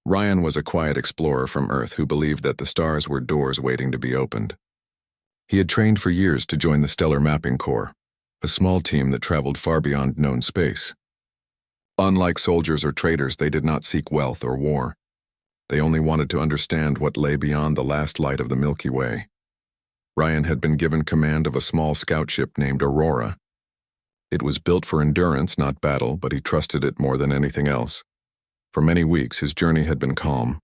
Ryan was a quiet explorer from Earth who believed that the stars were doors waiting to be opened. He had trained for years to join the Stellar Mapping Corps, a small team that traveled far beyond known space. Unlike soldiers or traders, they did not seek wealth or war. They only wanted to understand what lay beyond the last light of the Milky Way. Ryan had been given command of a small scout ship named Aurora. It was built for endurance, not battle, but he trusted it more than anything else. For many weeks, his journey had been calm.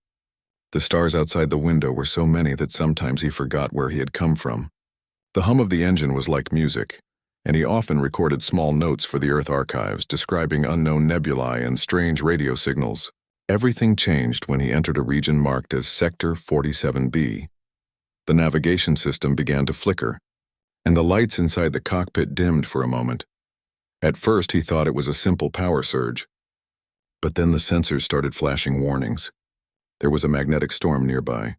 The stars outside the window were so many that sometimes he forgot where he had come from. The hum of the engine was like music, and he often recorded small notes for the Earth archives describing unknown nebulae and strange radio signals. Everything changed when he entered a region marked as Sector 47B. The navigation system began to flicker, and the lights inside the cockpit dimmed for a moment. At first, he thought it was a simple power surge, but then the sensors started flashing warnings. There was a magnetic storm nearby.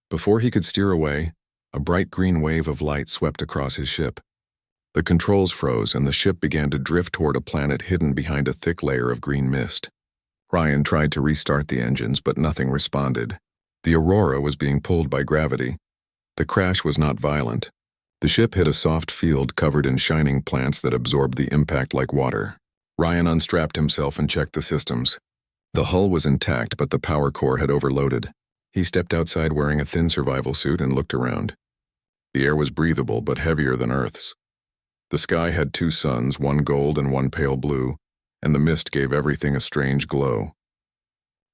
Before he could steer away, a bright green wave of light swept across his ship. The controls froze and the ship began to drift toward a planet hidden behind a thick layer of green mist. Ryan tried to restart the engines, but nothing responded. The Aurora was being pulled by gravity. The crash was not violent. The ship hit a soft field covered in shining plants that absorbed the impact like water. Ryan unstrapped himself and checked the systems. The hull was intact, but the power core had overloaded. He stepped outside wearing a thin survival suit and looked around. The air was breathable but heavier than Earth's. The sky had two suns, one gold and one pale blue, and the mist gave everything a strange glow.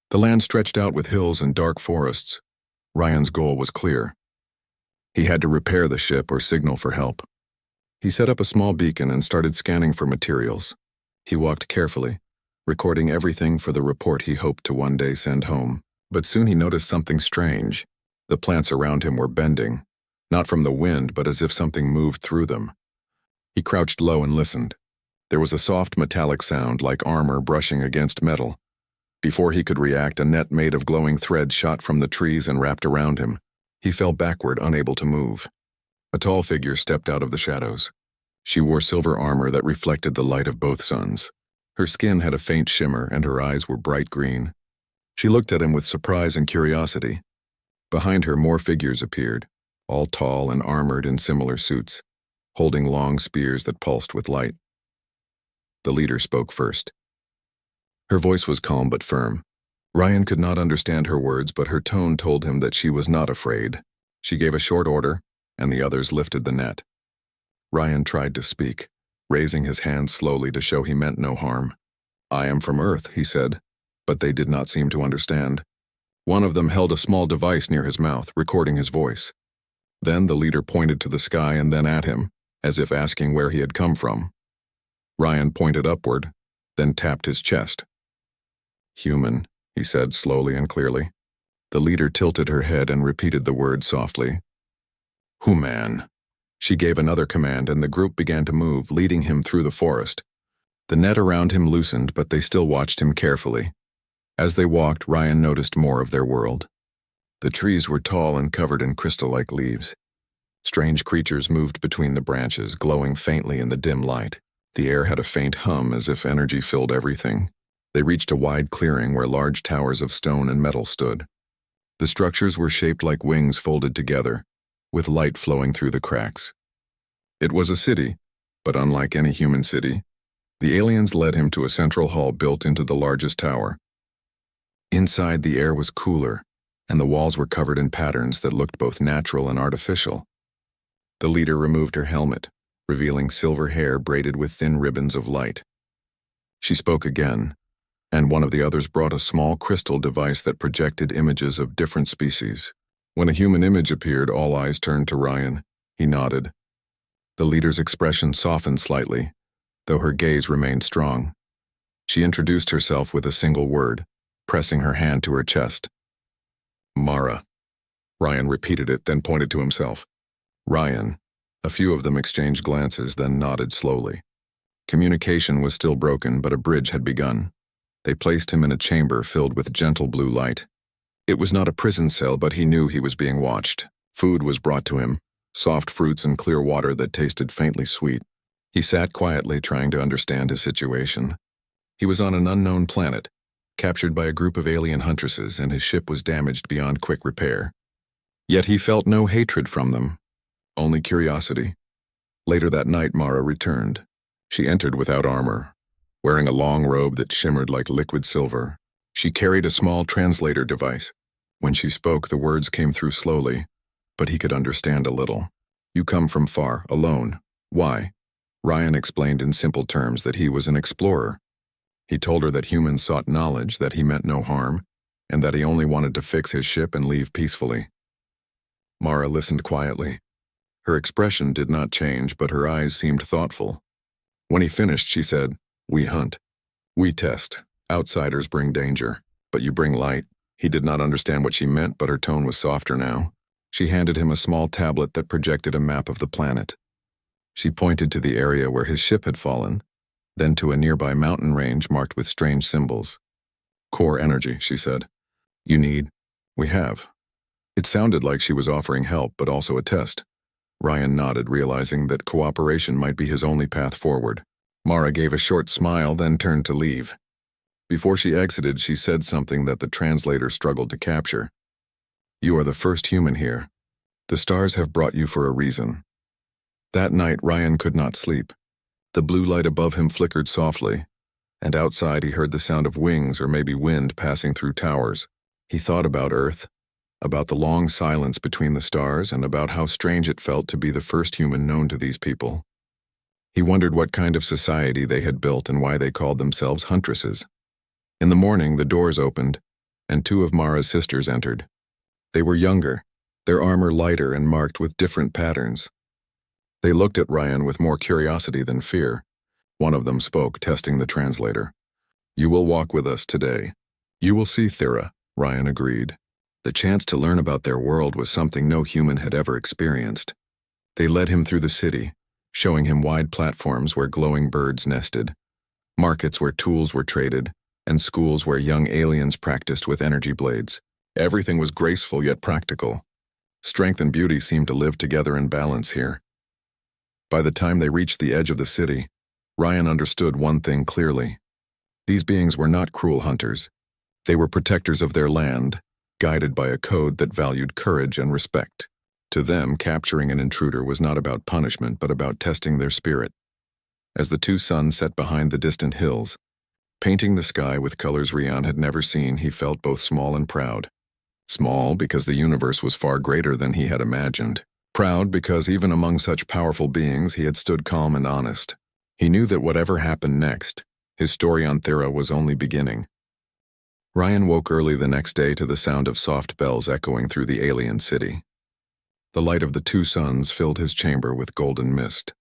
The land stretched out with hills and dark forests. Ryan's goal was clear. He had to repair the ship or signal for help. He set up a small beacon and started scanning for materials. He walked carefully, recording everything for the report he hoped to one day send home. But soon he noticed something strange. The plants around him were bending, not from the wind, but as if something moved through them. He crouched low and listened. There was a soft metallic sound like armor brushing against metal. Before he could react, a net made of glowing thread shot from the trees and wrapped around him. He fell backward, unable to move. A tall figure stepped out of the shadows. She wore silver armor that reflected the light of both suns. Her skin had a faint shimmer and her eyes were bright green. She looked at him with surprise and curiosity. Behind her, more figures appeared, all tall and armored in similar suits, holding long spears that pulsed with light. The leader spoke first. Her voice was calm but firm. Ryan could not understand her words, but her tone told him that she was not afraid. She gave a short order, and the others lifted the net. Ryan tried to speak, raising his hand slowly to show he meant no harm. "I am from Earth," he said, but they did not seem to understand. One of them held a small device near his mouth, recording his voice. Then the leader pointed to the sky and then at him, as if asking where he had come from. Ryan pointed upward, then tapped his chest. "Human," he said slowly and clearly. The leader tilted her head and repeated the word softly. "Human." She gave another command and the group began to move, leading him through the forest. The net around him loosened, but they still watched him carefully. As they walked, Ryan noticed more of their world. The trees were tall and covered in crystal-like leaves. Strange creatures moved between the branches, glowing faintly in the dim light. The air had a faint hum as if energy filled everything. They reached a wide clearing where large towers of stone and metal stood. The structures were shaped like wings folded together, with light flowing through the cracks. It was a city, but unlike any human city, the aliens led him to a central hall built into the largest tower. Inside, the air was cooler, and the walls were covered in patterns that looked both natural and artificial. The leader removed her helmet, revealing silver hair braided with thin ribbons of light. She spoke again, and one of the others brought a small crystal device that projected images of different species. When a human image appeared, all eyes turned to Ryan. He nodded. The leader's expression softened slightly, though her gaze remained strong. She introduced herself with a single word, pressing her hand to her chest. "Mara." Ryan repeated it, then pointed to himself. "Ryan." A few of them exchanged glances, then nodded slowly. Communication was still broken, but a bridge had begun. They placed him in a chamber filled with gentle blue light. It was not a prison cell, but he knew he was being watched. Food was brought to him, soft fruits and clear water that tasted faintly sweet. He sat quietly, trying to understand his situation. He was on an unknown planet, captured by a group of alien huntresses, and his ship was damaged beyond quick repair. Yet he felt no hatred from them, only curiosity. Later that night, Mara returned. She entered without armor, wearing a long robe that shimmered like liquid silver. She carried a small translator device. When she spoke, the words came through slowly, but he could understand a little. "You come from far, alone. Why?" Ryan explained in simple terms that he was an explorer. He told her that humans sought knowledge, that he meant no harm, and that he only wanted to fix his ship and leave peacefully. Mara listened quietly. Her expression did not change, but her eyes seemed thoughtful. When he finished, she said, "We hunt. We test. Outsiders bring danger, but you bring light." He did not understand what she meant, but her tone was softer now. She handed him a small tablet that projected a map of the planet. She pointed to the area where his ship had fallen, then to a nearby mountain range marked with strange symbols. "Core energy," she said. "You need." "We have." It sounded like she was offering help, but also a test. Ryan nodded, realizing that cooperation might be his only path forward. Mara gave a short smile, then turned to leave. Before she exited, she said something that the translator struggled to capture. "You are the first human here. The stars have brought you for a reason." That night, Ryan could not sleep. The blue light above him flickered softly, and outside he heard the sound of wings or maybe wind passing through towers. He thought about Earth, about the long silence between the stars, and about how strange it felt to be the first human known to these people. He wondered what kind of society they had built and why they called themselves huntresses. In the morning, the doors opened, and two of Mara's sisters entered. They were younger, their armor lighter and marked with different patterns. They looked at Ryan with more curiosity than fear. One of them spoke, testing the translator. "You will walk with us today. You will see Thera," Ryan agreed. The chance to learn about their world was something no human had ever experienced. They led him through the city, showing him wide platforms where glowing birds nested, markets where tools were traded, and schools where young aliens practiced with energy blades. Everything was graceful yet practical. Strength and beauty seemed to live together in balance here. By the time they reached the edge of the city, Ryan understood one thing clearly. These beings were not cruel hunters. They were protectors of their land, guided by a code that valued courage and respect. To them, capturing an intruder was not about punishment, but about testing their spirit. As the two suns set behind the distant hills, painting the sky with colors Ryan had never seen, he felt both small and proud. Small because the universe was far greater than he had imagined. Proud because even among such powerful beings, he had stood calm and honest. He knew that whatever happened next, his story on Thera was only beginning. Ryan woke early the next day to the sound of soft bells echoing through the alien city. The light of the two suns filled his chamber with golden mist.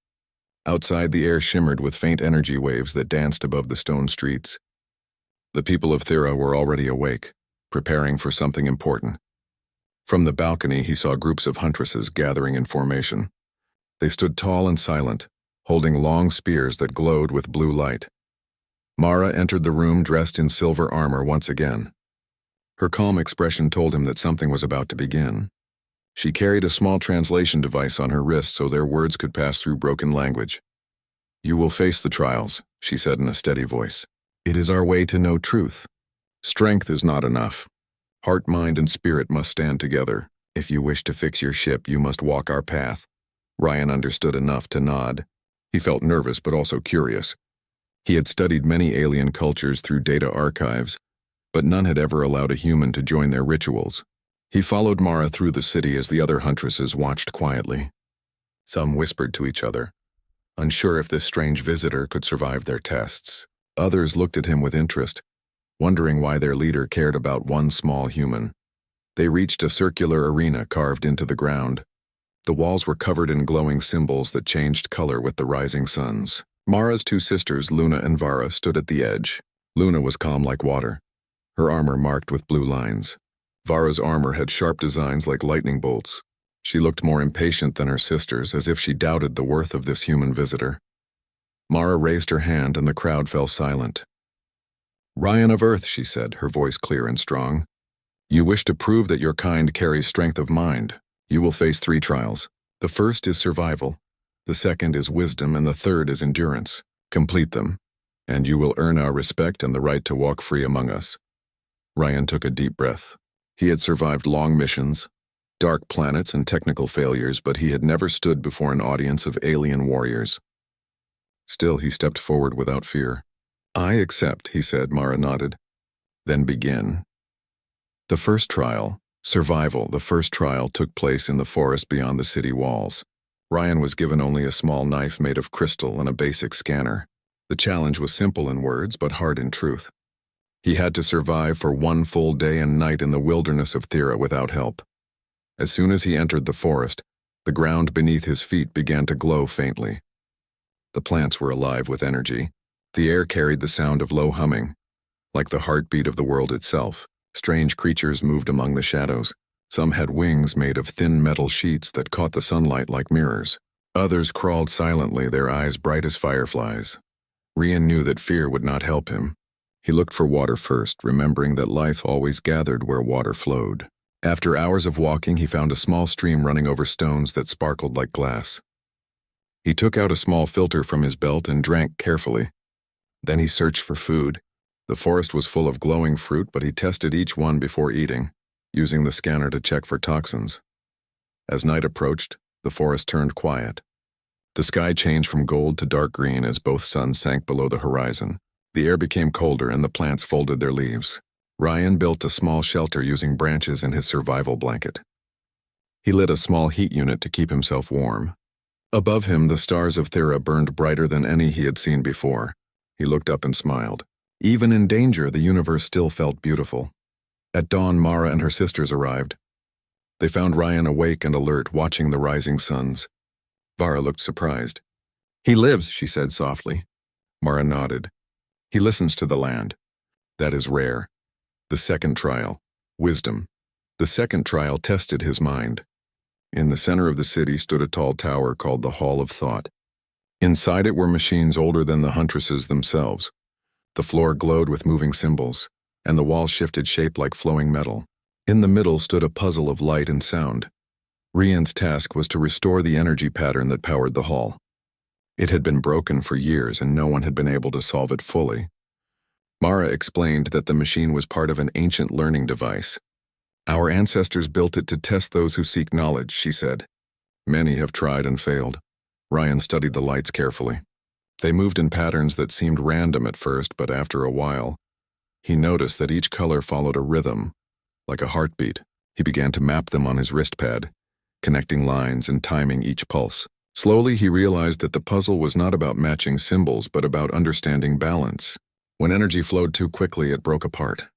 Outside, the air shimmered with faint energy waves that danced above the stone streets. The people of Thera were already awake, preparing for something important. From the balcony, he saw groups of huntresses gathering in formation. They stood tall and silent, holding long spears that glowed with blue light. Mara entered the room dressed in silver armor once again. Her calm expression told him that something was about to begin. She carried a small translation device on her wrist so their words could pass through broken language. "You will face the trials," she said in a steady voice. "It is our way to know truth. Strength is not enough. Heart, mind, and spirit must stand together. If you wish to fix your ship, you must walk our path." Ryan understood enough to nod. He felt nervous but also curious. He had studied many alien cultures through data archives, but none had ever allowed a human to join their rituals. He followed Mara through the city as the other huntresses watched quietly. Some whispered to each other, unsure if this strange visitor could survive their tests. Others looked at him with interest, wondering why their leader cared about one small human. They reached a circular arena carved into the ground. The walls were covered in glowing symbols that changed color with the rising suns. Mara's two sisters, Luna and Vara, stood at the edge. Luna was calm like water, her armor marked with blue lines. Vara's armor had sharp designs like lightning bolts. She looked more impatient than her sisters, as if she doubted the worth of this human visitor. Mara raised her hand and the crowd fell silent. "Ryan of Earth," she said, her voice clear and strong. "You wish to prove that your kind carries strength of mind. You will face 3 trials. The first is survival. The second is wisdom, and the third is endurance. Complete them, and you will earn our respect and the right to walk free among us." Ryan took a deep breath. He had survived long missions, dark planets, and technical failures, but he had never stood before an audience of alien warriors. Still, he stepped forward without fear. "I accept," he said. Mara nodded. "Then begin." The first trial, survival, the first trial took place in the forest beyond the city walls. Ryan was given only a small knife made of crystal and a basic scanner. The challenge was simple in words, but hard in truth. He had to survive for one full day and night in the wilderness of Thera without help. As soon as he entered the forest, the ground beneath his feet began to glow faintly. The plants were alive with energy. The air carried the sound of low humming, like the heartbeat of the world itself. Strange creatures moved among the shadows. Some had wings made of thin metal sheets that caught the sunlight like mirrors. Others crawled silently, their eyes bright as fireflies. Ryan knew that fear would not help him. He looked for water first, remembering that life always gathered where water flowed. After hours of walking, he found a small stream running over stones that sparkled like glass. He took out a small filter from his belt and drank carefully. Then he searched for food. The forest was full of glowing fruit, but he tested each one before eating, using the scanner to check for toxins. As night approached, the forest turned quiet. The sky changed from gold to dark green as both suns sank below the horizon. The air became colder and the plants folded their leaves. Ryan built a small shelter using branches and his survival blanket. He lit a small heat unit to keep himself warm. Above him, the stars of Thera burned brighter than any he had seen before. He looked up and smiled. Even in danger, the universe still felt beautiful. At dawn, Mara and her sisters arrived. They found Ryan awake and alert, watching the rising suns. Vara looked surprised. "He lives," she said softly. Mara nodded. "He listens to the land. That is rare." The second trial, wisdom. The second trial tested his mind. In the center of the city stood a tall tower called the Hall of Thought. Inside it were machines older than the huntresses themselves. The floor glowed with moving symbols, and the walls shifted shape like flowing metal. In the middle stood a puzzle of light and sound. Ryan's task was to restore the energy pattern that powered the hall. It had been broken for years, and no one had been able to solve it fully. Mara explained that the machine was part of an ancient learning device. "Our ancestors built it to test those who seek knowledge," she said. "Many have tried and failed." Ryan studied the lights carefully. They moved in patterns that seemed random at first, but after a while, he noticed that each color followed a rhythm, like a heartbeat. He began to map them on his wrist pad, connecting lines and timing each pulse. Slowly, he realized that the puzzle was not about matching symbols, but about understanding balance. When energy flowed too quickly, it broke apart.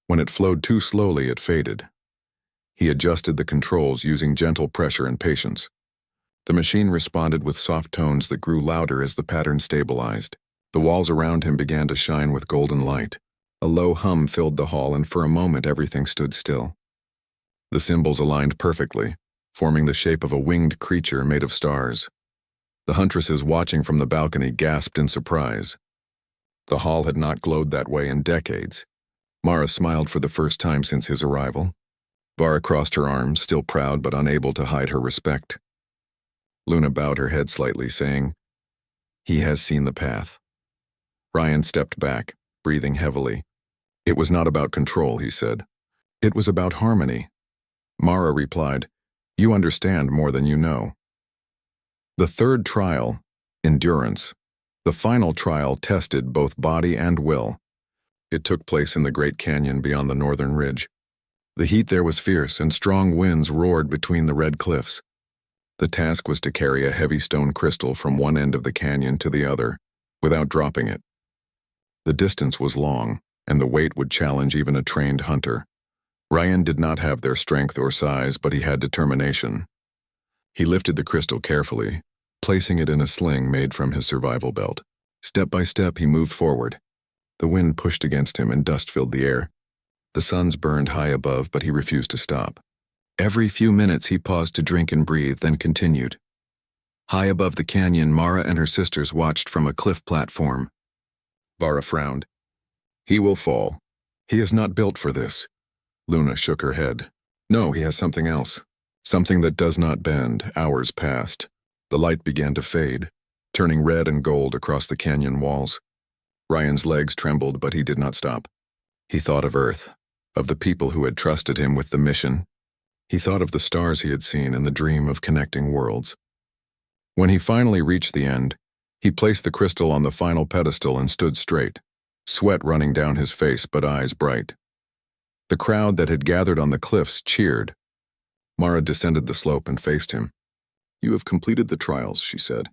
When it flowed too slowly, it faded. He adjusted the controls using gentle pressure and patience. The machine responded with soft tones that grew louder as the pattern stabilized. The walls around him began to shine with golden light. A low hum filled the hall, and for a moment everything stood still. The symbols aligned perfectly, forming the shape of a winged creature made of stars. The huntresses watching from the balcony gasped in surprise. The hall had not glowed that way in decades. Mara smiled for the first time since his arrival. Vara crossed her arms, still proud but unable to hide her respect. Luna bowed her head slightly, saying, "He has seen the path." Ryan stepped back, breathing heavily. "It was not about control," he said. "It was about harmony." Mara replied, "You understand more than you know." The third trial, endurance. The final trial tested both body and will. It took place in the Great Canyon beyond the northern ridge. The heat there was fierce, and strong winds roared between the red cliffs. The task was to carry a heavy stone crystal from one end of the canyon to the other, without dropping it. The distance was long, and the weight would challenge even a trained hunter. Ryan did not have their strength or size, but he had determination. He lifted the crystal carefully, placing it in a sling made from his survival belt. Step by step, he moved forward. The wind pushed against him and dust filled the air. The suns burned high above, but he refused to stop. Every few minutes he paused to drink and breathe, then continued. High above the canyon, Mara and her sisters watched from a cliff platform. Vara frowned. "He will fall. He is not built for this." Luna shook her head. "No, he has something else. Something that does not bend." Hours passed. The light began to fade, turning red and gold across the canyon walls. Ryan's legs trembled, but he did not stop. He thought of Earth. of the people who had trusted him with the mission. He thought of the stars he had seen and the dream of connecting worlds. When he finally reached the end, he placed the crystal on the final pedestal and stood straight, sweat running down his face but eyes bright. The crowd that had gathered on the cliffs cheered. Mara descended the slope and faced him. "You have completed the trials," she said.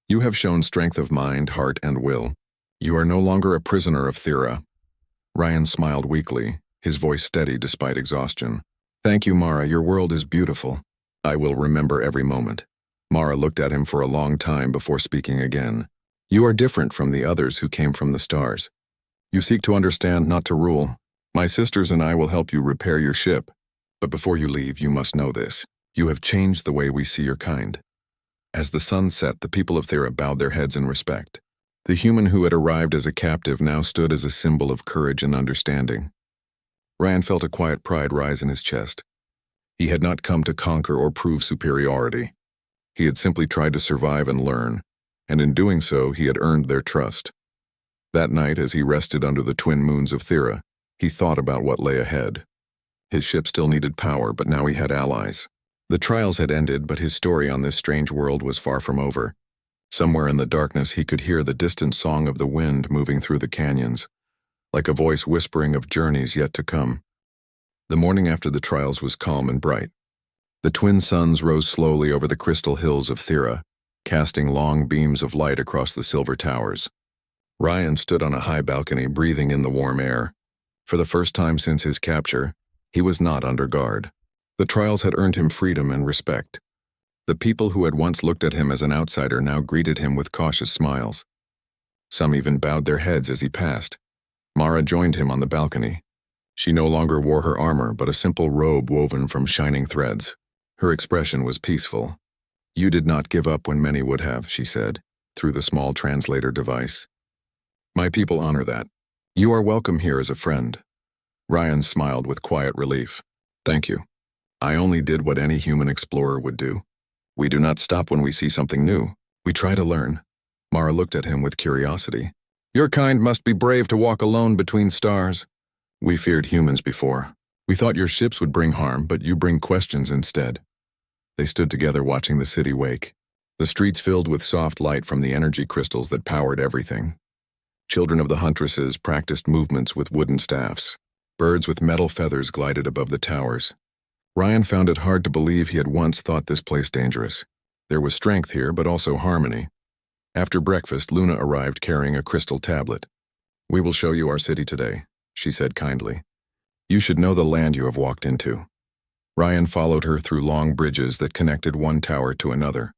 "You have shown strength of mind, heart, and will. You are no longer a prisoner of Thera." Ryan smiled weakly, his voice steady despite exhaustion. "Thank you, Mara. Your world is beautiful. I will remember every moment." Mara looked at him for a long time before speaking again. "You are different from the others who came from the stars. You seek to understand, not to rule. My sisters and I will help you repair your ship. But before you leave, you must know this. You have changed the way we see your kind." As the sun set, the people of Thera bowed their heads in respect. The human who had arrived as a captive now stood as a symbol of courage and understanding. Ryan felt a quiet pride rise in his chest. He had not come to conquer or prove superiority. He had simply tried to survive and learn, and in doing so, he had earned their trust. That night, as he rested under the twin moons of Thera, he thought about what lay ahead. His ship still needed power, but now he had allies. The trials had ended, but his story on this strange world was far from over. Somewhere in the darkness, he could hear the distant song of the wind moving through the canyons, like a voice whispering of journeys yet to come. The morning after the trials was calm and bright. The twin suns rose slowly over the crystal hills of Thera, casting long beams of light across the silver towers. Ryan stood on a high balcony, breathing in the warm air. For the first time since his capture, he was not under guard. The trials had earned him freedom and respect. The people who had once looked at him as an outsider now greeted him with cautious smiles. Some even bowed their heads as he passed. Mara joined him on the balcony. She no longer wore her armor, but a simple robe woven from shining threads. Her expression was peaceful. "You did not give up when many would have," she said, through the small translator device. "My people honor that. You are welcome here as a friend." Ryan smiled with quiet relief. "Thank you. I only did what any human explorer would do. We do not stop when we see something new. We try to learn." Mara looked at him with curiosity. "Your kind must be brave to walk alone between stars." "We feared humans before. We thought your ships would bring harm, but you bring questions instead." They stood together watching the city wake, the streets filled with soft light from the energy crystals that powered everything. Children of the huntresses practiced movements with wooden staffs. Birds with metal feathers glided above the towers. Ryan found it hard to believe he had once thought this place dangerous. There was strength here, but also harmony. After breakfast, Luna arrived carrying a crystal tablet. "We will show you our city today," she said kindly. "You should know the land you have walked into." Ryan followed her through long bridges that connected one tower to another.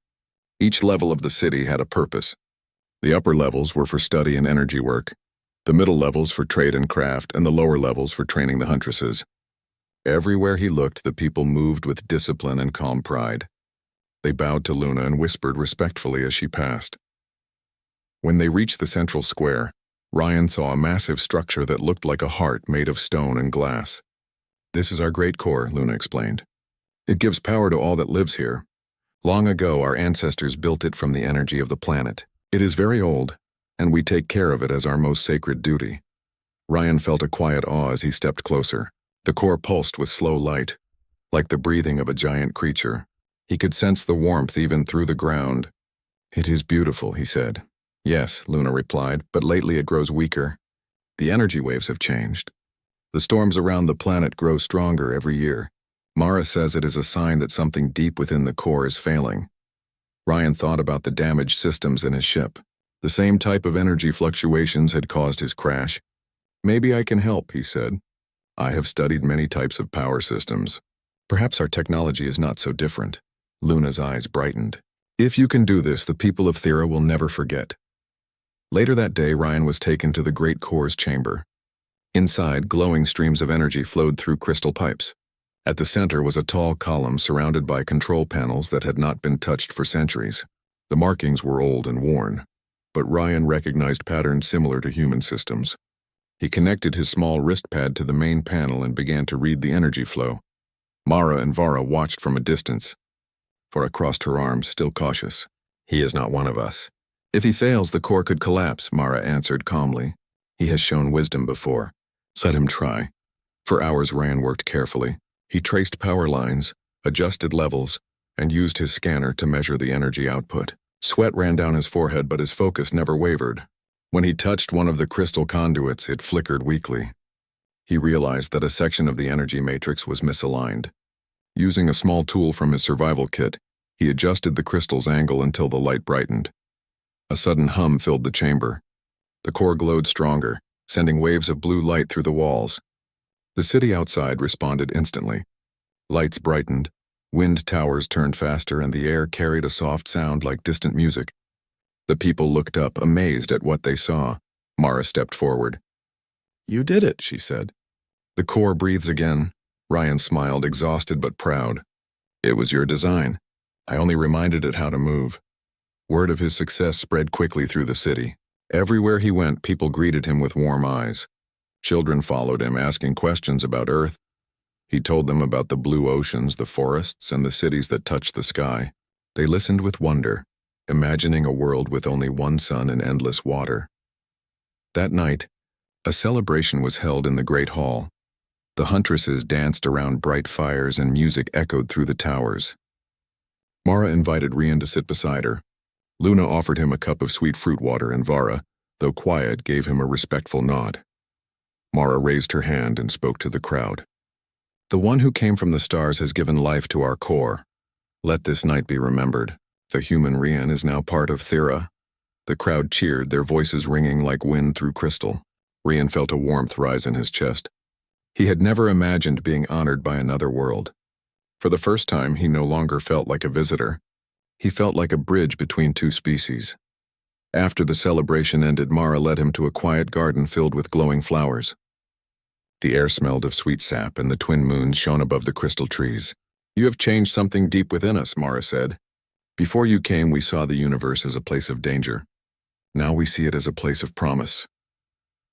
Each level of the city had a purpose. The upper levels were for study and energy work, the middle levels for trade and craft, and the lower levels for training the huntresses. Everywhere he looked, the people moved with discipline and calm pride. They bowed to Luna and whispered respectfully as she passed. When they reached the central square, Ryan saw a massive structure that looked like a heart made of stone and glass. "This is our great core," Luna explained. "It gives power to all that lives here. Long ago, our ancestors built it from the energy of the planet. It is very old, and we take care of it as our most sacred duty." Ryan felt a quiet awe as he stepped closer. The core pulsed with slow light, like the breathing of a giant creature. He could sense the warmth even through the ground. "It is beautiful," he said. "Yes," Luna replied, "but lately it grows weaker. The energy waves have changed. The storms around the planet grow stronger every year. Mara says it is a sign that something deep within the core is failing." Ryan thought about the damaged systems in his ship. The same type of energy fluctuations had caused his crash. "Maybe I can help," he said. "I have studied many types of power systems. Perhaps our technology is not so different." Luna's eyes brightened. "If you can do this, the people of Thera will never forget." Later that day, Ryan was taken to the Great Core's chamber. Inside, glowing streams of energy flowed through crystal pipes. At the center was a tall column surrounded by control panels that had not been touched for centuries. The markings were old and worn, but Ryan recognized patterns similar to human systems. He connected his small wrist pad to the main panel and began to read the energy flow. Mara and Vara watched from a distance. Vara crossed her arms, still cautious. "He is not one of us." "If he fails, the core could collapse," Mara answered calmly. "He has shown wisdom before. Let him try." For hours, Ryan worked carefully. He traced power lines, adjusted levels, and used his scanner to measure the energy output. Sweat ran down his forehead, but his focus never wavered. When he touched one of the crystal conduits, it flickered weakly. He realized that a section of the energy matrix was misaligned. Using a small tool from his survival kit, he adjusted the crystal's angle until the light brightened. A sudden hum filled the chamber. The core glowed stronger, sending waves of blue light through the walls. The city outside responded instantly. Lights brightened, wind towers turned faster, and the air carried a soft sound like distant music. The people looked up, amazed at what they saw. Mara stepped forward. "You did it," she said. The core breathes again. Ryan smiled, exhausted but proud. "It was your design. I only reminded it how to move." Word of his success spread quickly through the city. Everywhere he went, people greeted him with warm eyes. Children followed him, asking questions about Earth. He told them about the blue oceans, the forests, and the cities that touched the sky. They listened with wonder, imagining a world with only one sun and endless water. That night, a celebration was held in the Great Hall. The huntresses danced around bright fires and music echoed through the towers. Mara invited Rian to sit beside her. Luna offered him a cup of sweet fruit water, and Vara, though quiet, gave him a respectful nod. Mara raised her hand and spoke to the crowd. "The one who came from the stars has given life to our core. Let this night be remembered. The human Rian is now part of Thera." The crowd cheered, their voices ringing like wind through crystal. Rian felt a warmth rise in his chest. He had never imagined being honored by another world. For the first time, he no longer felt like a visitor. He felt like a bridge between two species. After the celebration ended, Mara led him to a quiet garden filled with glowing flowers. The air smelled of sweet sap, and the twin moons shone above the crystal trees. "You have changed something deep within us," Mara said. "Before you came, we saw the universe as a place of danger. Now we see it as a place of promise."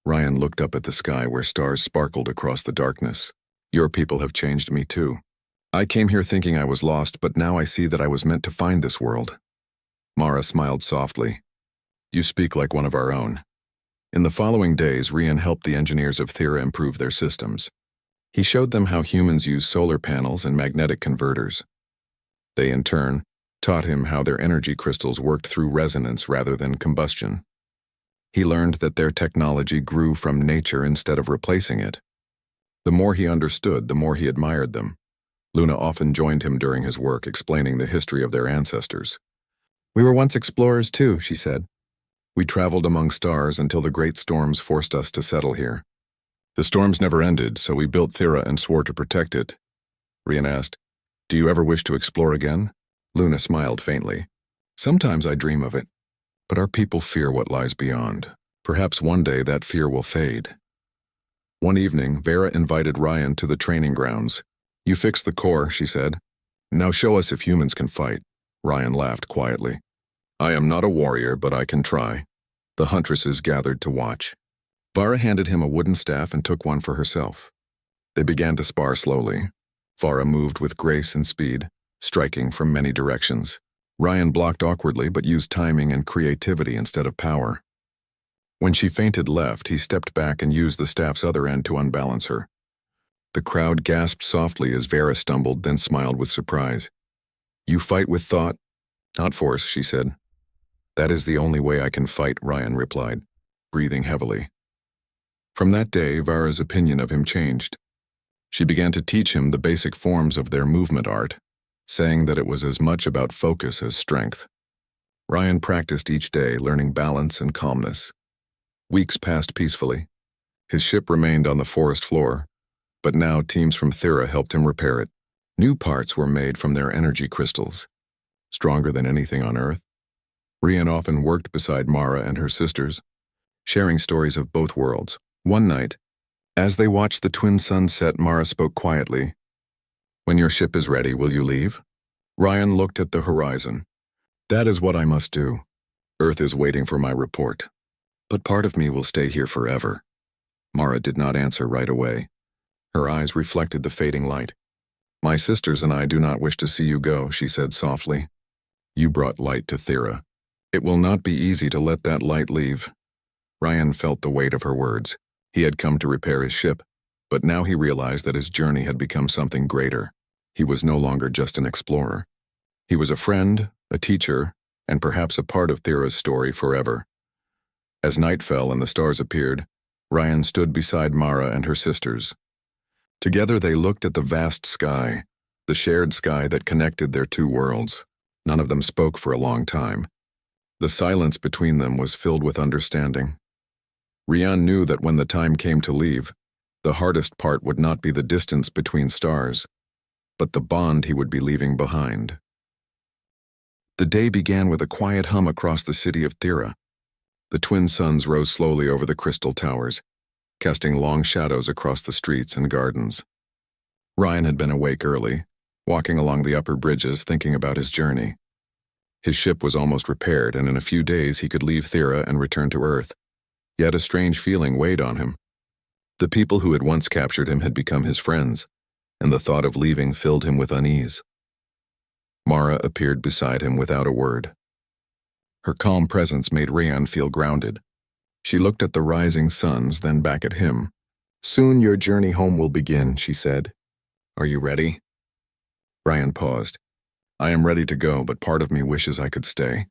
Ryan looked up at the sky where stars sparkled across the darkness. "Your people have changed me too. I came here thinking I was lost, but now I see that I was meant to find this world." Mara smiled softly. "You speak like one of our own." In the following days, Rian helped the engineers of Thera improve their systems. He showed them how humans use solar panels and magnetic converters. They, in turn, taught him how their energy crystals worked through resonance rather than combustion. He learned that their technology grew from nature instead of replacing it. The more he understood, the more he admired them. Luna often joined him during his work, explaining the history of their ancestors. "We were once explorers too," she said. "We traveled among stars until the great storms forced us to settle here. The storms never ended, so we built Thera and swore to protect it." Rian asked, "Do you ever wish to explore again?" Luna smiled faintly. "Sometimes I dream of it, but our people fear what lies beyond. Perhaps one day that fear will fade." One evening, Vera invited Ryan to the training grounds. "You fixed the core," she said. "Now show us if humans can fight." Ryan laughed quietly. "I am not a warrior, but I can try." The huntresses gathered to watch. Vara handed him a wooden staff and took one for herself. They began to spar slowly. Vara moved with grace and speed, striking from many directions. Ryan blocked awkwardly but used timing and creativity instead of power. When she feinted left, he stepped back and used the staff's other end to unbalance her. The crowd gasped softly as Vera stumbled, then smiled with surprise. "You fight with thought, not force," she said. "That is the only way I can fight," Ryan replied, breathing heavily. From that day, Vara's opinion of him changed. She began to teach him the basic forms of their movement art, saying that it was as much about focus as strength. Ryan practiced each day, learning balance and calmness. Weeks passed peacefully. His ship remained on the forest floor, but now teams from Thera helped him repair it. New parts were made from their energy crystals, stronger than anything on Earth. Rian often worked beside Mara and her sisters, sharing stories of both worlds. One night, as they watched the twin suns set, Mara spoke quietly. "When your ship is ready, will you leave?" Ryan looked at the horizon. "That is what I must do. Earth is waiting for my report. But part of me will stay here forever." Mara did not answer right away. Her eyes reflected the fading light. "My sisters and I do not wish to see you go," she said softly. "You brought light to Thera. It will not be easy to let that light leave." Ryan felt the weight of her words. He had come to repair his ship, But now he realized that his journey had become something greater. He was no longer just an explorer. He was a friend, a teacher, and perhaps a part of Thera's story forever. As night fell and the stars appeared, Ryan stood beside Mara and her sisters. Together they looked at the vast sky, the shared sky that connected their two worlds. None of them spoke for a long time. The silence between them was filled with understanding. Ryan knew that when the time came to leave, the hardest part would not be the distance between stars, but the bond he would be leaving behind. The day began with a quiet hum across the city of Thera. The twin suns rose slowly over the crystal towers, casting long shadows across the streets and gardens. Ryan had been awake early, walking along the upper bridges thinking about his journey. His ship was almost repaired, and in a few days he could leave Thera and return to Earth. Yet a strange feeling weighed on him. The people who had once captured him had become his friends, and the thought of leaving filled him with unease. Mara appeared beside him without a word. Her calm presence made Ryan feel grounded. She looked at the rising suns, then back at him. "Soon your journey home will begin," she said. "Are you ready?" Ryan paused. "I am ready to go, but part of me wishes I could stay.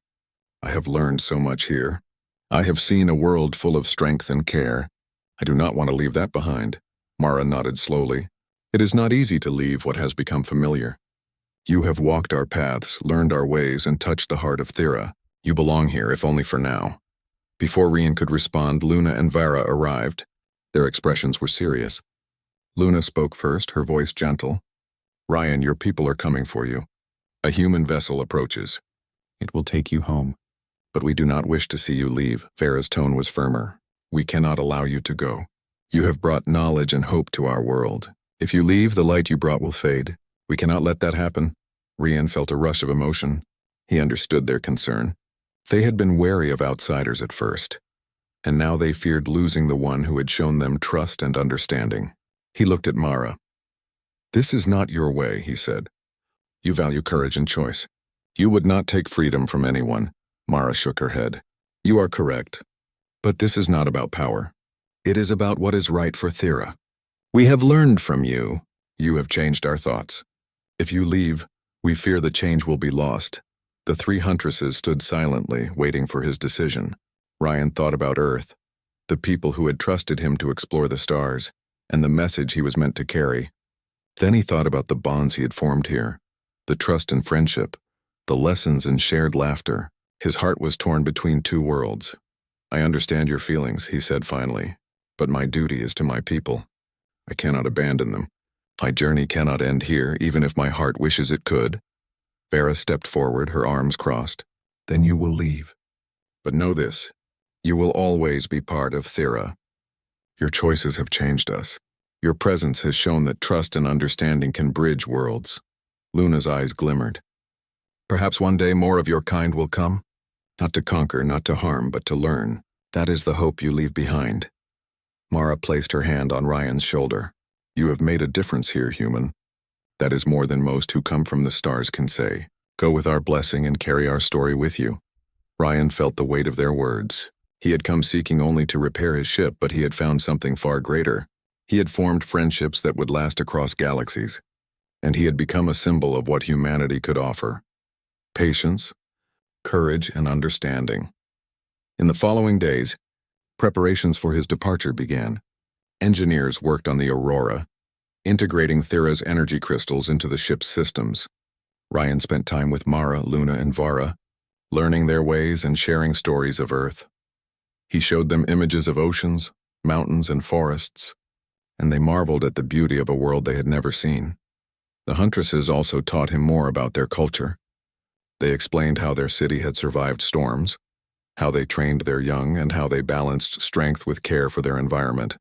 I have learned so much here. I have seen a world full of strength and care. I do not want to leave that behind." Mara nodded slowly. "It is not easy to leave what has become familiar. You have walked our paths, learned our ways, and touched the heart of Thera. You belong here, if only for now." Before Ryan could respond, Luna and Vara arrived. Their expressions were serious. Luna spoke first, her voice gentle. "Ryan, your people are coming for you. A human vessel approaches. It will take you home. But we do not wish to see you leave." Vara's tone was firmer. "We cannot allow you to go. You have brought knowledge and hope to our world. If you leave, the light you brought will fade. We cannot let that happen." Ryan felt a rush of emotion. He understood their concern. They had been wary of outsiders at first, and now they feared losing the one who had shown them trust and understanding. He looked at Mara. "This is not your way," he said. "You value courage and choice. You would not take freedom from anyone." Mara shook her head. "You are correct. But this is not about power. It is about what is right for Thera. We have learned from you. You have changed our thoughts. If you leave, we fear the change will be lost." The three huntresses stood silently, waiting for his decision. Ryan thought about Earth, the people who had trusted him to explore the stars, and the message he was meant to carry. Then he thought about the bonds he had formed here, the trust and friendship, the lessons and shared laughter. His heart was torn between two worlds. "I understand your feelings," he said finally, "but my duty is to my people. I cannot abandon them. My journey cannot end here, even if my heart wishes it could." Vara stepped forward, her arms crossed. "Then you will leave. But know this, you will always be part of Thera. Your choices have changed us. Your presence has shown that trust and understanding can bridge worlds." Luna's eyes glimmered. "Perhaps one day more of your kind will come? Not to conquer, not to harm, but to learn. That is the hope you leave behind." Mara placed her hand on Ryan's shoulder. "You have made a difference here, human. That is more than most who come from the stars can say. Go with our blessing and carry our story with you." Ryan felt the weight of their words. He had come seeking only to repair his ship, but he had found something far greater. He had formed friendships that would last across galaxies, and he had become a symbol of what humanity could offer: patience, courage, and understanding. In the following days, preparations for his departure began. Engineers worked on the Aurora, integrating Thera's energy crystals into the ship's systems. Ryan spent time with Mara, Luna, and Vara, learning their ways and sharing stories of Earth. He showed them images of oceans, mountains, and forests, and they marveled at the beauty of a world they had never seen. The huntresses also taught him more about their culture. They explained how their city had survived storms, how they trained their young, and how they balanced strength with care for their environment.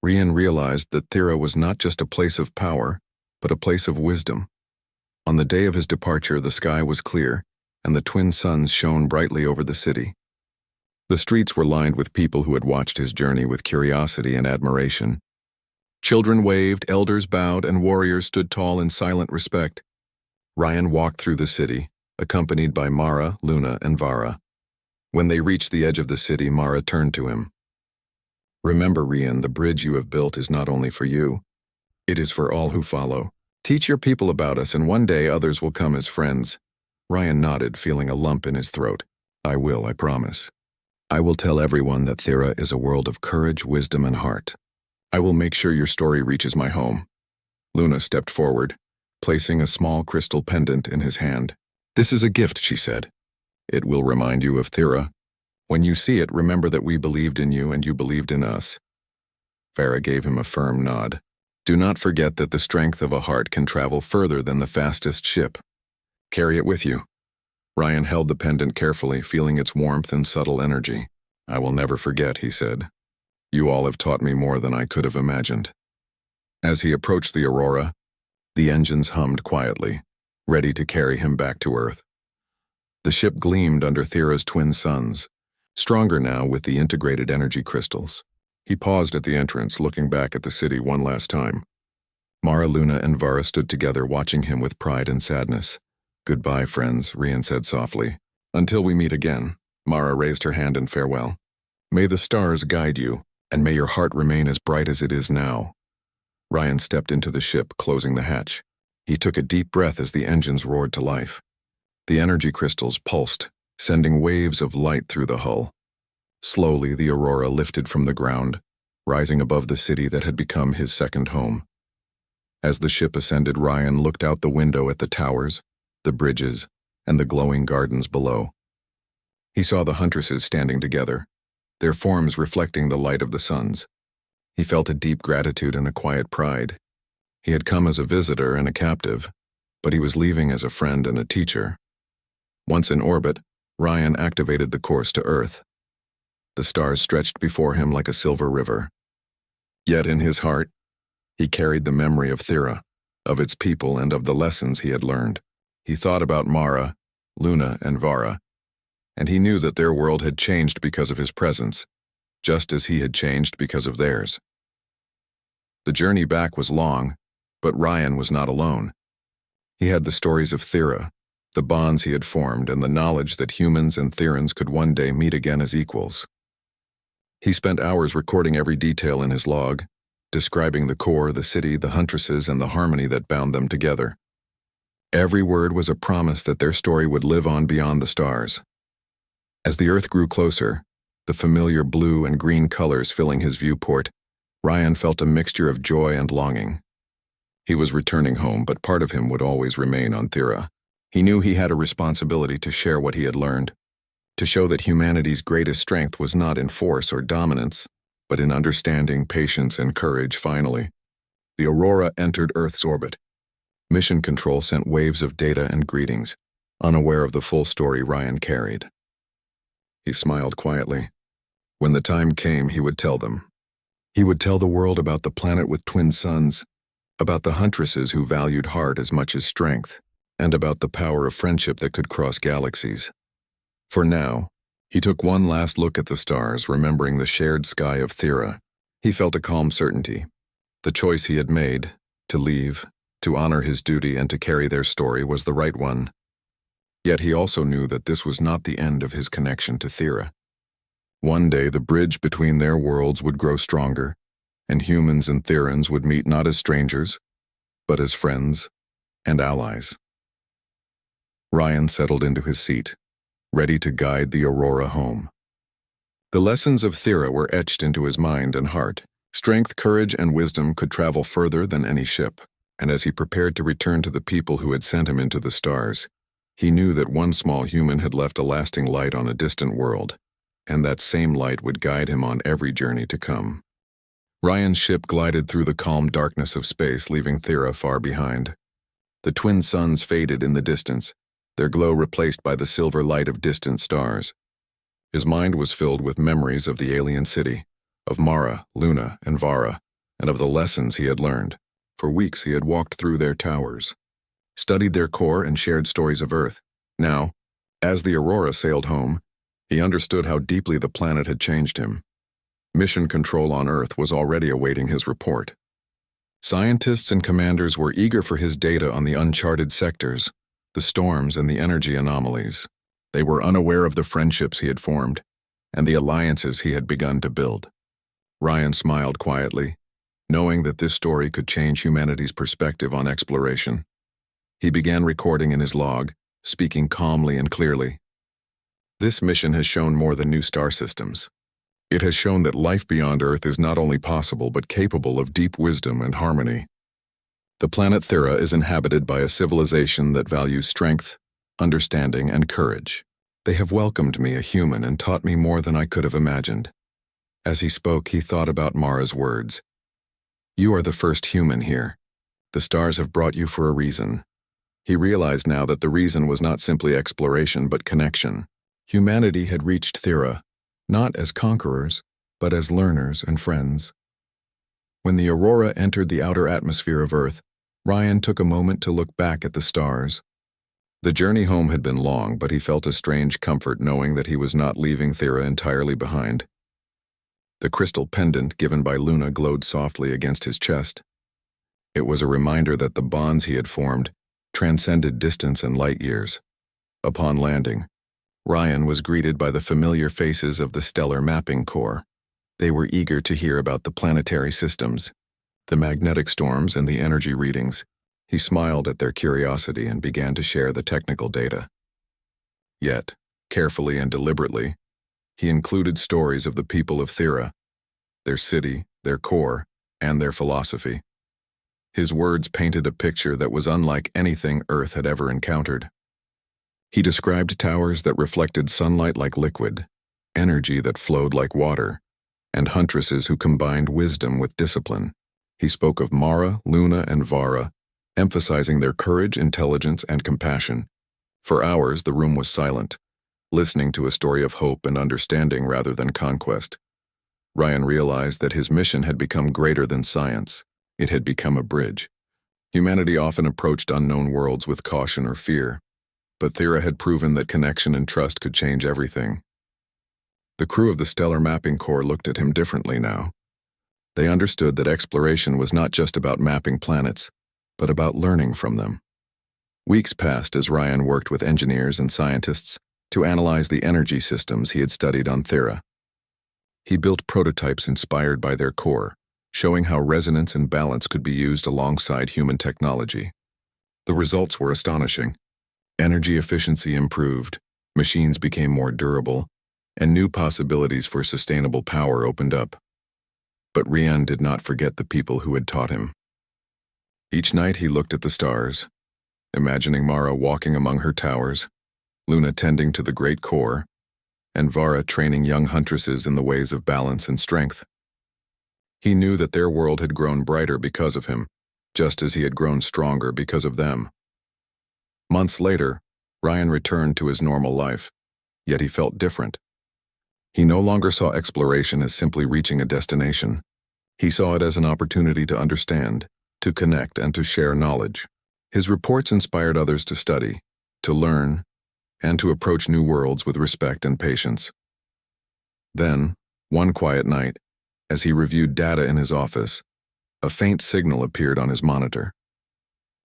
Ryan realized that Thera was not just a place of power, but a place of wisdom. On the day of his departure, the sky was clear, and the twin suns shone brightly over the city. The streets were lined with people who had watched his journey with curiosity and admiration. Children waved, elders bowed, and warriors stood tall in silent respect. Ryan walked through the city, accompanied by Mara, Luna, and Vara. When they reached the edge of the city, Mara turned to him. Remember, Rian, the bridge you have built is not only for you. It is for all who follow. Teach your people about us, and one day others will come as friends. Ryan nodded, feeling a lump in his throat. I will, I promise. I will tell everyone that Thera is a world of courage, wisdom, and heart. I will make sure your story reaches my home. Luna stepped forward, placing a small crystal pendant in his hand. This is a gift, she said. It will remind you of Thera. When you see it, remember that we believed in you and you believed in us. Farah gave him a firm nod. Do not forget that the strength of a heart can travel further than the fastest ship. Carry it with you. Ryan held the pendant carefully, feeling its warmth and subtle energy. I will never forget, he said. You all have taught me more than I could have imagined. As he approached the Aurora, the engines hummed quietly, ready to carry him back to Earth. The ship gleamed under Thera's twin suns, stronger now with the integrated energy crystals. He paused at the entrance, looking back at the city one last time. Mara, Luna, and Vara stood together, watching him with pride and sadness. Goodbye, friends, Rian said softly. Until we meet again. Mara raised her hand in farewell. May the stars guide you, and may your heart remain as bright as it is now. Ryan stepped into the ship, closing the hatch. He took a deep breath as the engines roared to life. The energy crystals pulsed, sending waves of light through the hull. Slowly, the Aurora lifted from the ground, rising above the city that had become his second home. As the ship ascended, Ryan looked out the window at the towers, the bridges, and the glowing gardens below. He saw the huntresses standing together, their forms reflecting the light of the suns. He felt a deep gratitude and a quiet pride. He had come as a visitor and a captive, but he was leaving as a friend and a teacher. Once in orbit, Ryan activated the course to Earth. The stars stretched before him like a silver river. Yet in his heart, he carried the memory of Thera, of its people, and of the lessons he had learned. He thought about Mara, Luna, and Vara, and he knew that their world had changed because of his presence, just as he had changed because of theirs. The journey back was long, but Ryan was not alone. He had the stories of Thera, the bonds he had formed, and the knowledge that humans and Therans could one day meet again as equals. He spent hours recording every detail in his log, describing the core, the city, the huntresses, and the harmony that bound them together. Every word was a promise that their story would live on beyond the stars. As the Earth grew closer, the familiar blue and green colors filling his viewport, Ryan felt a mixture of joy and longing. He was returning home, but part of him would always remain on Thera. He knew he had a responsibility to share what he had learned, to show that humanity's greatest strength was not in force or dominance, but in understanding, patience, and courage. Finally, the Aurora entered Earth's orbit. Mission Control sent waves of data and greetings, unaware of the full story Ryan carried. He smiled quietly. When the time came, he would tell them. He would tell the world about the planet with twin suns, about the huntresses who valued heart as much as strength, and about the power of friendship that could cross galaxies. For now, he took one last look at the stars, remembering the shared sky of Thera. He felt a calm certainty. The choice he had made, to leave, to honor his duty, and to carry their story, was the right one. Yet he also knew that this was not the end of his connection to Thera. One day the bridge between their worlds would grow stronger, and humans and Therans would meet not as strangers, but as friends and allies. Ryan settled into his seat, ready to guide the Aurora home. The lessons of Thera were etched into his mind and heart. Strength, courage, and wisdom could travel further than any ship, and as he prepared to return to the people who had sent him into the stars, he knew that one small human had left a lasting light on a distant world, and that same light would guide him on every journey to come. Ryan's ship glided through the calm darkness of space, leaving Thera far behind. The twin suns faded in the distance, their glow replaced by the silver light of distant stars. His mind was filled with memories of the alien city, of Mara, Luna, and Vara, and of the lessons he had learned. For weeks he had walked through their towers, studied their core, and shared stories of Earth. Now, as the Aurora sailed home, he understood how deeply the planet had changed him. Mission Control on Earth was already awaiting his report. Scientists and commanders were eager for his data on the uncharted sectors, the storms, and the energy anomalies. They were unaware of the friendships he had formed and the alliances he had begun to build. Ryan smiled quietly, knowing that this story could change humanity's perspective on exploration. He began recording in his log, speaking calmly and clearly. This mission has shown more than new star systems. It has shown that life beyond Earth is not only possible but capable of deep wisdom and harmony. The planet Thera is inhabited by a civilization that values strength, understanding, and courage. They have welcomed me, a human, and taught me more than I could have imagined. As he spoke, he thought about Mara's words. You are the first human here. The stars have brought you for a reason. He realized now that the reason was not simply exploration but connection. Humanity had reached Thera, not as conquerors, but as learners and friends. When the aurora entered the outer atmosphere of Earth, Ryan took a moment to look back at the stars. The journey home had been long, but he felt a strange comfort knowing that he was not leaving Thera entirely behind. The crystal pendant given by Luna glowed softly against his chest. It was a reminder that the bonds he had formed transcended distance and light years. Upon landing, Ryan was greeted by the familiar faces of the Stellar Mapping Corps. They were eager to hear about the planetary systems, the magnetic storms, and the energy readings. He smiled at their curiosity and began to share the technical data. Yet, carefully and deliberately, he included stories of the people of Thera, their city, their core, and their philosophy. His words painted a picture that was unlike anything Earth had ever encountered. He described towers that reflected sunlight like liquid, energy that flowed like water, and huntresses who combined wisdom with discipline. He spoke of Mara, Luna, and Vara, emphasizing their courage, intelligence, and compassion. For hours, the room was silent, listening to a story of hope and understanding rather than conquest. Ryan realized that his mission had become greater than science. It had become a bridge. Humanity often approached unknown worlds with caution or fear, but Thera had proven that connection and trust could change everything. The crew of the Stellar Mapping Corps looked at him differently now. They understood that exploration was not just about mapping planets, but about learning from them. Weeks passed as Ryan worked with engineers and scientists to analyze the energy systems he had studied on Thera. He built prototypes inspired by their core, showing how resonance and balance could be used alongside human technology. The results were astonishing. Energy efficiency improved, machines became more durable, and new possibilities for sustainable power opened up. But Ryan did not forget the people who had taught him. Each night he looked at the stars, imagining Mara walking among her towers, Luna tending to the great core, and Vara training young huntresses in the ways of balance and strength. He knew that their world had grown brighter because of him, just as he had grown stronger because of them. Months later, Ryan returned to his normal life, yet he felt different. He no longer saw exploration as simply reaching a destination. He saw it as an opportunity to understand, to connect, and to share knowledge. His reports inspired others to study, to learn, and to approach new worlds with respect and patience. Then, one quiet night, as he reviewed data in his office, a faint signal appeared on his monitor.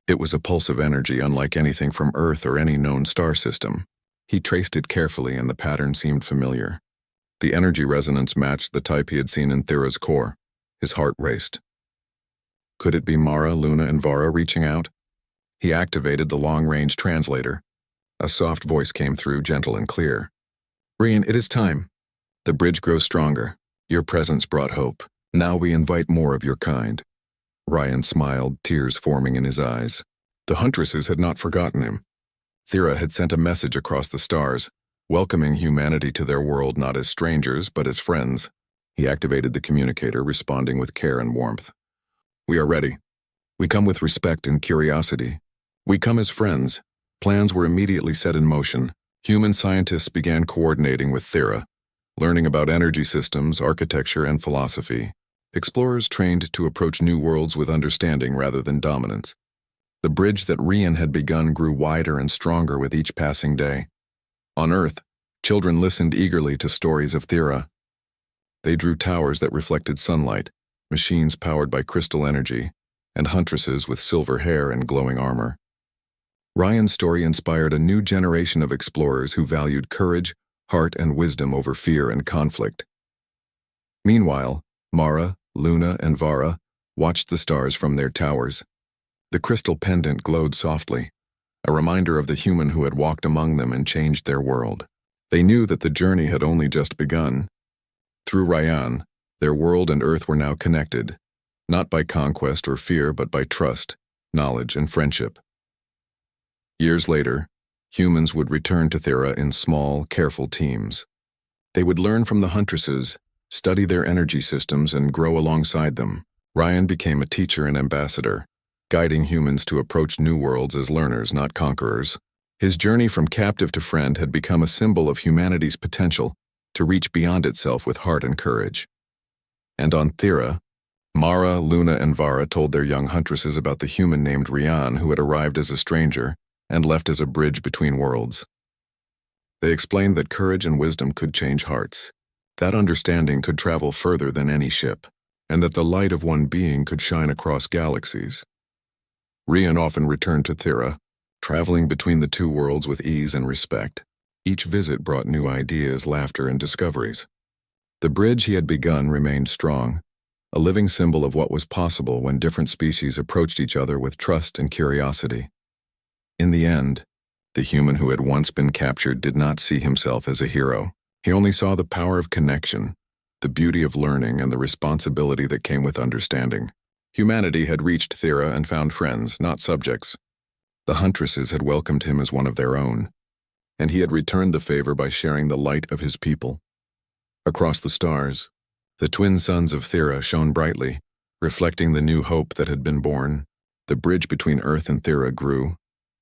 It was a pulse of energy unlike anything from Earth or any known star system. He traced it carefully and the pattern seemed familiar. The energy resonance matched the type he had seen in Thera's core. His heart raced. Could it be Mara, Luna, and Vara reaching out? He activated the long-range translator. A soft voice came through, gentle and clear. Ryan, it is time. The bridge grows stronger. Your presence brought hope. Now we invite more of your kind. Ryan smiled, tears forming in his eyes. The huntresses had not forgotten him. Thera had sent a message across the stars, welcoming humanity to their world not as strangers but as friends. He activated the communicator, responding with care and warmth. We are ready. We come with respect and curiosity. We come as friends. Plans were immediately set in motion. Human scientists began coordinating with Thera, learning about energy systems, architecture, and philosophy. Explorers trained to approach new worlds with understanding rather than dominance. The bridge that Ryan had begun grew wider and stronger with each passing day. On Earth, children listened eagerly to stories of Thera. They drew towers that reflected sunlight, machines powered by crystal energy, and huntresses with silver hair and glowing armor. Ryan's story inspired a new generation of explorers who valued courage, heart, and wisdom over fear and conflict. Meanwhile, Mara, Luna, and Vara watched the stars from their towers. The crystal pendant glowed softly, a reminder of the human who had walked among them and changed their world. They knew that the journey had only just begun. Through Ryan, their world and Earth were now connected, not by conquest or fear, but by trust, knowledge, and friendship. Years later, humans would return to Thera in small, careful teams. They would learn from the huntresses, study their energy systems, and grow alongside them. Ryan became a teacher and ambassador, guiding humans to approach new worlds as learners, not conquerors. His journey from captive to friend had become a symbol of humanity's potential to reach beyond itself with heart and courage. And on Thera, Mara, Luna, and Vara told their young huntresses about the human named Ryan who had arrived as a stranger and left as a bridge between worlds. They explained that courage and wisdom could change hearts, that understanding could travel further than any ship, and that the light of one being could shine across galaxies. Ryan often returned to Thera, traveling between the two worlds with ease and respect. Each visit brought new ideas, laughter, and discoveries. The bridge he had begun remained strong, a living symbol of what was possible when different species approached each other with trust and curiosity. In the end, the human who had once been captured did not see himself as a hero. He only saw the power of connection, the beauty of learning, and the responsibility that came with understanding. Humanity had reached Thera and found friends, not subjects. The huntresses had welcomed him as one of their own, and he had returned the favor by sharing the light of his people. Across the stars, the twin suns of Thera shone brightly, reflecting the new hope that had been born. The bridge between Earth and Thera grew,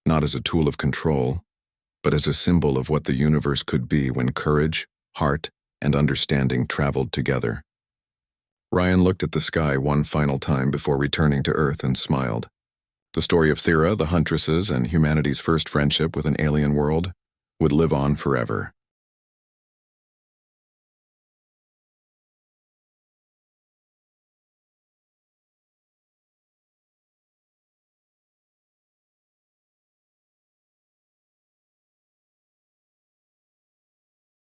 not as a tool of control, but as a symbol of what the universe could be when courage, heart, and understanding traveled together. Ryan looked at the sky one final time before returning to Earth and smiled. The story of Thera, the huntresses, and humanity's first friendship with an alien world would live on forever.